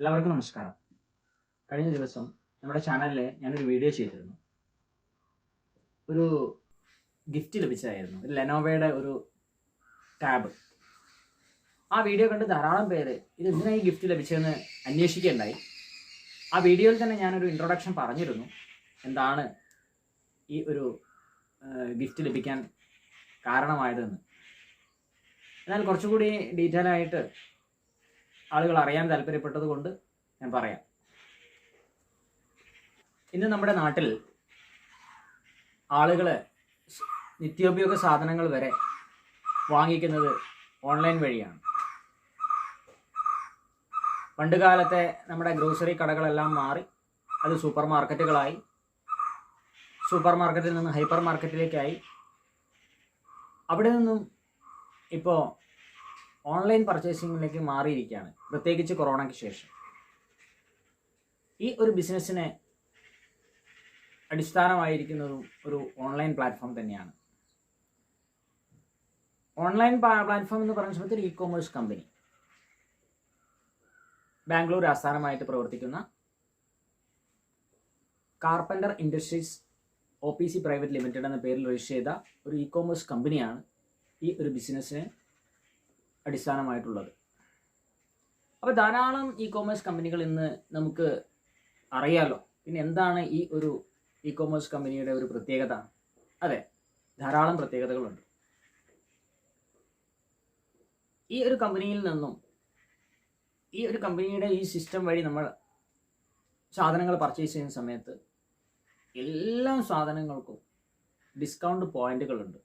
എല്ലാവർക്കും നമസ്കാരം. കഴിഞ്ഞ ദിവസം നമ്മുടെ ചാനലിൽ ഞാനൊരു വീഡിയോ ചെയ്തിരുന്നു. ഒരു ഗിഫ്റ്റ് ലഭിച്ചതായിരുന്നു, ഒരു ലെനോവയുടെ ഒരു ടാബ്. ആ വീഡിയോ കണ്ട് ധാരാളം പേര് ഇത് എന്തിനായി ഗിഫ്റ്റ് ലഭിച്ചതെന്ന് അന്വേഷിക്കുകയുണ്ടായി. ആ വീഡിയോയിൽ തന്നെ ഞാനൊരു ഇൻട്രൊഡക്ഷൻ പറഞ്ഞിരുന്നു, എന്താണ് ഈ ഒരു ഗിഫ്റ്റ് ലഭിക്കാൻ കാരണമായതെന്ന്. എന്നാൽ കുറച്ചുകൂടി ഡീറ്റെയിൽ ആയിട്ട് ആളുകൾ അറിയാൻ താല്പര്യപ്പെട്ടത് കൊണ്ട് ഞാൻ പറയാം. ഇന്ന് നമ്മുടെ നാട്ടിൽ ആളുകൾ നിത്യോപയോഗ സാധനങ്ങൾ വരെ വാങ്ങിക്കുന്നത് ഓൺലൈൻ വഴിയാണ്. പണ്ട് കാലത്തെ നമ്മുടെ ഗ്രോസറി കടകളെല്ലാം മാറി അത് സൂപ്പർ മാർക്കറ്റുകളായി, സൂപ്പർ മാർക്കറ്റിൽ നിന്ന് ഹൈപ്പർ മാർക്കറ്റിലേക്കായി. അവിടെ നിന്നും ഇപ്പോൾ ഓൺലൈൻ പർച്ചേസിങ്ങിലേക്ക് മാറിയിരിക്കുകയാണ്, പ്രത്യേകിച്ച് കൊറോണയ്ക്ക് ശേഷം. ഈ ഒരു ബിസിനസ്സിന് അടിസ്ഥാനമായിരിക്കുന്നതും ഒരു ഓൺലൈൻ പ്ലാറ്റ്ഫോം തന്നെയാണ്. ഓൺലൈൻ പ്ലാറ്റ്ഫോം എന്ന് പറയുന്ന സമയത്ത് ഒരു ഇ കോമേഴ്സ് കമ്പനി, ബാംഗ്ലൂർ ആസ്ഥാനമായിട്ട് പ്രവർത്തിക്കുന്ന carpenter industries OPC private limited എന്ന പേരിൽ രജിസ്റ്റർ ചെയ്ത ഒരു ഇ കോമേഴ്സ് കമ്പനിയാണ് ഈ ഒരു ബിസിനസ്സിന് അടിസ്ഥാനമായിട്ടുള്ളത്. അപ്പോൾ ധാരാളം ഇ കോമേഴ്സ് കമ്പനികൾ ഇന്ന് നമുക്ക് അറിയാലോ. പിന്നെ എന്താണ് ഈ ഒരു ഇ കോമേഴ്സ് കമ്പനിയുടെ ഒരു പ്രത്യേകത? അതെ, ധാരാളം പ്രത്യേകതകളുണ്ട്. ഈ ഒരു കമ്പനിയിൽ നിന്നും, ഈ ഒരു കമ്പനിയുടെ ഈ സിസ്റ്റം വഴി നമ്മൾ സാധനങ്ങൾ പർച്ചേസ് ചെയ്യുന്ന സമയത്ത് എല്ലാ സാധനങ്ങൾക്കും ഡിസ്കൗണ്ട് പോയിന്റുകളുണ്ട്.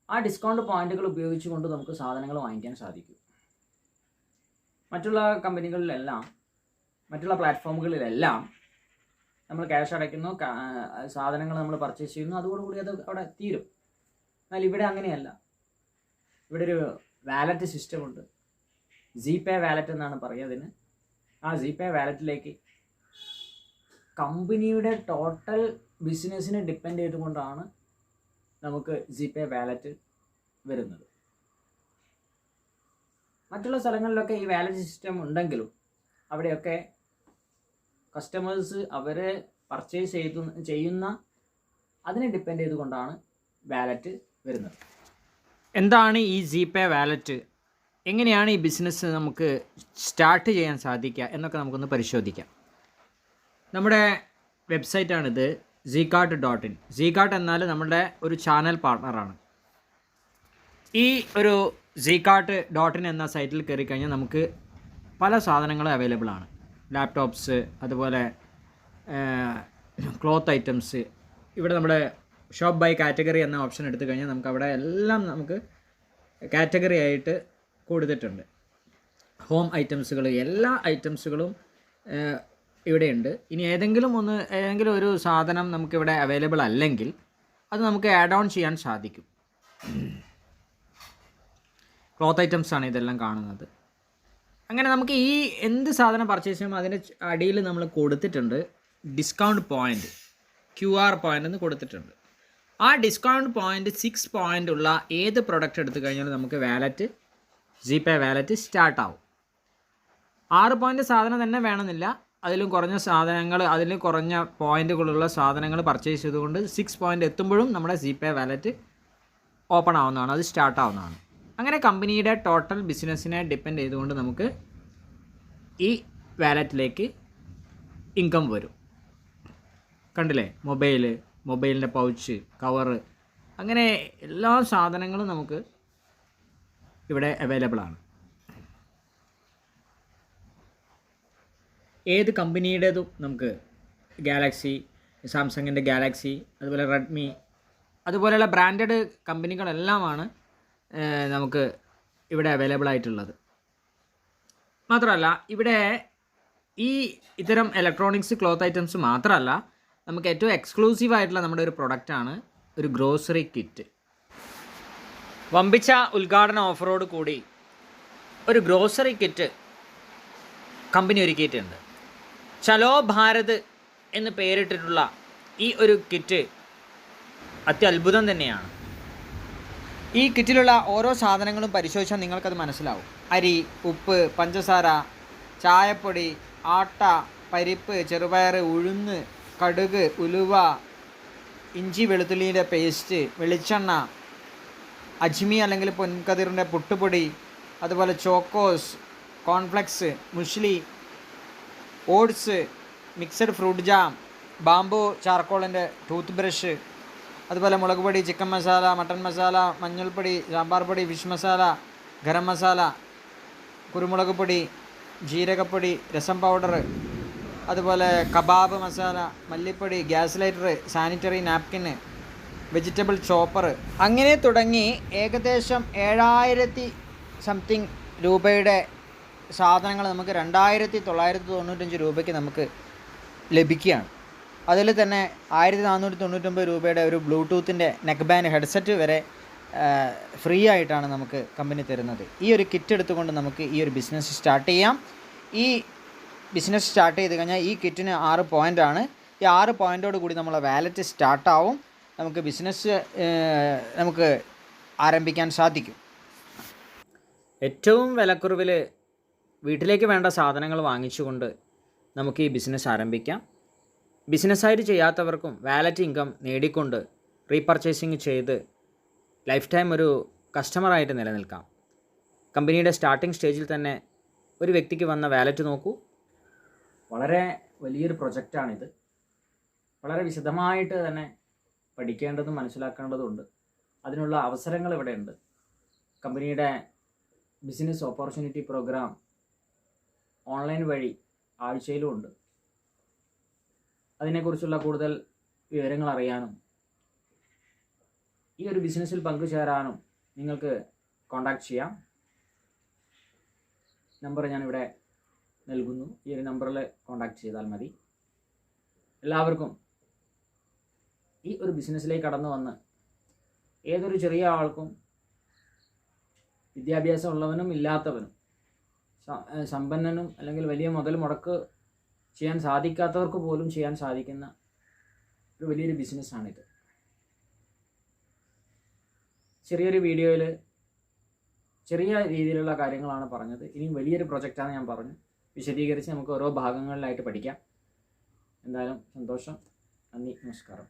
ആ ഡിസ്കൗണ്ട് പോയിന്റുകൾ ഉപയോഗിച്ചുകൊണ്ട് നമുക്ക് സാധനങ്ങൾ വാങ്ങിക്കാൻ സാധിക്കും. മറ്റുള്ള കമ്പനികളിലെല്ലാം, മറ്റുള്ള പ്ലാറ്റ്ഫോമുകളിലെല്ലാം നമ്മൾ ക്യാഷ് അടയ്ക്കുന്നു, സാധനങ്ങൾ നമ്മൾ പർച്ചേസ് ചെയ്യുന്നു, അതോടുകൂടി അത് അവിടെ തീരും. എന്നാൽ ഇവിടെ അങ്ങനെയല്ല. ഇവിടെ ഒരു വാലറ്റ് സിസ്റ്റമുണ്ട്. ജിപേ വാലറ്റ് എന്നാണ് പറയുക അതിന്. ആ ജിപേ വാലറ്റിലേക്ക് കമ്പനിയുടെ ടോട്ടൽ ബിസിനസ്സിനെ ഡിപ്പെൻഡ് ചെയ്തുകൊണ്ടാണ് നമുക്ക് ജിപേ വാലറ്റ് വരുന്നത്. മറ്റുള്ള സ്ഥലങ്ങളിലൊക്കെ ഈ വാലറ്റ് സിസ്റ്റം ഉണ്ടെങ്കിലും അവിടെയൊക്കെ കസ്റ്റമേഴ്സ് അവരെ പർച്ചേസ് ചെയ്യുന്ന അതിനെ ഡിപ്പെൻഡ് ചെയ്തുകൊണ്ടാണ് വാലറ്റ് വരുന്നത്. എന്താണ് ഈ ജിപേ വാലറ്റ്? എങ്ങനെയാണ് ഈ ബിസിനസ് നമുക്ക് സ്റ്റാർട്ട് ചെയ്യാൻ സാധിക്കുക എന്നൊക്കെ നമുക്കൊന്ന് പരിശോധിക്കാം. നമ്മുടെ വെബ്സൈറ്റാണിത്, zcart.in. zcart എന്നാൽ നമ്മുടെ ഒരു ചാനൽ പാർട്ട്ണറാണ്. ഈ ഒരു zcart.in എന്ന സൈറ്റിൽ കയറി കഴിഞ്ഞാൽ നമുക്ക് പല സാധനങ്ങളും അവൈലബിൾ ആണ്. ലാപ്ടോപ്സ്, അതുപോലെ ക്ലോത്ത് ഐറ്റംസ്. ഇവിടെ നമ്മുടെ ഷോപ്പ് ബൈ കാറ്റഗറി എന്ന ഓപ്ഷൻ എടുത്തു കഴിഞ്ഞാൽ നമുക്ക് അവിടെ എല്ലാം നമുക്ക് കാറ്റഗറി ആയിട്ട് കൊടുത്തിട്ടുണ്ട്. ഹോം ഐറ്റംസുകൾ, എല്ലാ ഐറ്റംസുകളും ഇവിടെയുണ്ട്. ഇനി ഏതെങ്കിലും ഒരു സാധനം നമുക്കിവിടെ അവൈലബിൾ അല്ലെങ്കിൽ അത് നമുക്ക് ആഡ് ഓൺ ചെയ്യാൻ സാധിക്കും. ക്ലോത്ത് ഐറ്റംസ് ആണ് ഇതെല്ലാം കാണുന്നത്. അങ്ങനെ നമുക്ക് ഈ എന്ത് സാധനം പർച്ചേസ് ചെയ്യുമ്പോൾ അതിൻ്റെ അടിയിൽ നമ്മൾ കൊടുത്തിട്ടുണ്ട് ഡിസ്കൗണ്ട് പോയിൻ്റ്, QR പോയിൻ്റ് എന്ന് കൊടുത്തിട്ടുണ്ട്. ആ ഡിസ്കൗണ്ട് പോയിൻ്റ് 6 പോയിൻ്റ് ഉള്ള ഏത് പ്രൊഡക്റ്റ് എടുത്തു കഴിഞ്ഞാലും നമുക്ക് വാലറ്റ്, ജിപേ വാലറ്റ് സ്റ്റാർട്ടാവും. 6 പോയിൻ്റ് സാധനം തന്നെ വേണമെന്നില്ല, അതിലും കുറഞ്ഞ സാധനങ്ങൾ, അതിലും കുറഞ്ഞ പോയിൻ്റുകളുള്ള സാധനങ്ങൾ പർച്ചേസ് ചെയ്തുകൊണ്ട് 6 പോയിൻ്റ് എത്തുമ്പോഴും നമ്മുടെ ജിപേ വാലറ്റ് ഓപ്പൺ ആവുന്നതാണ്, അത് സ്റ്റാർട്ടാവുന്നതാണ്. അങ്ങനെ കമ്പനിയുടെ ടോട്ടൽ ബിസിനസ്സിനെ ഡിപ്പെൻഡ് ചെയ്തുകൊണ്ട് നമുക്ക് ഈ വാലറ്റിലേക്ക് ഇൻകം വരും. കണ്ടില്ലേ, മൊബൈലിൻ്റെ പൗച്ച്, കവറ്, അങ്ങനെ എല്ലാ സാധനങ്ങളും നമുക്ക് ഇവിടെ അവൈലബിൾ ആണ്. ഏത് കമ്പനിയുടേതും നമുക്ക്, ഗാലക്സി, സാംസങ്ങിൻ്റെ ഗാലക്സി, അതുപോലെ റെഡ്മി, അതുപോലെയുള്ള ബ്രാൻഡഡ് കമ്പനികളെല്ലാമാണ് നമുക്ക് ഇവിടെ അവൈലബിൾ ആയിട്ടുള്ളത്. മാത്രമല്ല ഇവിടെ ഈ ഇത്തരം ഇലക്ട്രോണിക്സ്, ക്ലോത്ത് ഐറ്റംസ് മാത്രമല്ല, നമുക്ക് ഏറ്റവും എക്സ്ക്ലൂസീവ് ആയിട്ടുള്ള നമ്മുടെ ഒരു പ്രൊഡക്റ്റാണ് ഒരു ഗ്രോസറി കിറ്റ്. വമ്പിച്ച ഉദ്ഘാടന ഓഫറോട് കൂടി ഒരു ഗ്രോസറി കിറ്റ് കമ്പനി ഒരുക്കിയിട്ടുണ്ട്. ചലോ ഭാരത് എന്ന് പേരിട്ടിട്ടുള്ള ഈ ഒരു കിറ്റ് അത്യത്ഭുതം തന്നെയാണ്. ഈ കിറ്റിലുള്ള ഓരോ സാധനങ്ങളും പരിശോധിച്ചാൽ നിങ്ങൾക്കത് മനസ്സിലാവും. അരി, ഉപ്പ്, പഞ്ചസാര, ചായപ്പൊടി, ആട്ട, പരിപ്പ്, ചെറുപയർ, ഉഴുന്ന്, കടുക്, ഉലുവ, ഇഞ്ചി വെളുത്തുള്ളിയുടെ പേസ്റ്റ്, വെളിച്ചെണ്ണ, അജ്മി അല്ലെങ്കിൽ പൊൻകതിറിൻ്റെ പുട്ടുപൊടി, അതുപോലെ Chocos, cornflakes, muesli, oats, mixed fruit jam, bamboo ചാർക്കോളിൻ്റെ ടൂത്ത് ബ്രഷ്, അതുപോലെ മുളക് പൊടി, ചിക്കൻ മസാല, മട്ടൻ മസാല, മഞ്ഞൾപ്പൊടി, സാമ്പാർ പൊടി, ഫിഷ് മസാല, ഗരം മസാല, കുരുമുളക് പൊടി, ജീരകപ്പൊടി, രസം പൗഡർ, അതുപോലെ കബാബ് മസാല, മല്ലിപ്പൊടി, gas lighter, sanitary napkin, vegetable chopper, അങ്ങനെ തുടങ്ങി ഏകദേശം 7000 സംതിങ് രൂപയുടെ സാധനങ്ങൾ നമുക്ക് 2995 രൂപയ്ക്ക് നമുക്ക് ലഭിക്കുകയാണ്. അതിൽ തന്നെ 1499 രൂപയുടെ ഒരു ബ്ലൂടൂത്തിൻ്റെ നെക്ക് ബാൻഡ് ഹെഡ്സെറ്റ് വരെ ഫ്രീ ആയിട്ടാണ് നമുക്ക് കമ്പനി തരുന്നത്. ഈ ഒരു കിറ്റ് എടുത്തുകൊണ്ട് നമുക്ക് ഈ ഒരു ബിസിനസ് സ്റ്റാർട്ട് ചെയ്യാം. ഈ ബിസിനസ് സ്റ്റാർട്ട് ചെയ്ത് കഴിഞ്ഞാൽ ഈ കിറ്റിന് 6 പോയിൻ്റാണ്. ഈ 6 പോയിൻ്റോട് കൂടി നമ്മളെ വാലറ്റ് സ്റ്റാർട്ടാവും. നമുക്ക് ബിസിനസ് നമുക്ക് ആരംഭിക്കാൻ സാധിക്കും. ഏറ്റവും വിലക്കുറവിൽ വീട്ടിലേക്ക് വേണ്ട സാധനങ്ങൾ വാങ്ങിച്ചുകൊണ്ട് നമുക്ക് ഈ ബിസിനസ് ആരംഭിക്കാം. ബിസിനസ്സായിട്ട് ചെയ്യാത്തവർക്കും വാലറ്റ് ഇൻകം നേടിക്കൊണ്ട് റീപർച്ചേസിങ് ചെയ്ത് ലൈഫ് ടൈം ഒരു കസ്റ്റമറായിട്ട് നിലനിൽക്കാം. കമ്പനിയുടെ സ്റ്റാർട്ടിംഗ് സ്റ്റേജിൽ തന്നെ ഒരു വ്യക്തിക്ക് വന്ന വാലറ്റ് നോക്കൂ. വളരെ വലിയൊരു പ്രൊജക്റ്റാണിത്. വളരെ വിശദമായിട്ട് തന്നെ പഠിക്കേണ്ടതും മനസ്സിലാക്കേണ്ടതുണ്ട്. അതിനുള്ള അവസരങ്ങൾ ഇവിടെയുണ്ട്. കമ്പനിയുടെ ബിസിനസ് ഓപ്പർച്യൂണിറ്റി പ്രോഗ്രാം ഓൺലൈൻ വഴി ആഴ്ചയിലുമുണ്ട്. അതിനെക്കുറിച്ചുള്ള കൂടുതൽ വിവരങ്ങൾ അറിയാനും ഈ ഒരു ബിസിനസ്സിൽ പങ്കുചേരാനും നിങ്ങൾക്ക് കോൺടാക്റ്റ് ചെയ്യാം. നമ്പർ ഞാനിവിടെ നൽകുന്നു. ഈ ഒരു നമ്പറിൽ കോൺടാക്റ്റ് ചെയ്താൽ മതി. എല്ലാവർക്കും ഈ ഒരു ബിസിനസ്സിലേക്ക് കടന്നു വന്ന് ഏതൊരു ചെറിയ ആൾക്കും വിദ്യാഭ്യാസം ഉള്ളവനും ഇല്ലാത്തവനും സമ്പന്നനും അല്ലെങ്കിൽ വലിയ മുതൽ മുടക്ക് ചെയ്യാൻ സാധിക്കാത്തവർക്ക് പോലും ചെയ്യാൻ സാധിക്കുന്ന ഒരു വലിയൊരു ബിസിനസ്സാണിത്. ചെറിയൊരു വീഡിയോയിൽ ചെറിയ രീതിയിലുള്ള കാര്യങ്ങളാണ് പറഞ്ഞത്. ഇനിയും വലിയൊരു പ്രൊജക്റ്റാണ് ഞാൻ പറഞ്ഞു വിശദീകരിച്ച് നമുക്ക് ഓരോ ഭാഗങ്ങളിലായിട്ട് പഠിക്കാം. എന്തായാലും സന്തോഷം. നന്ദി, നമസ്കാരം.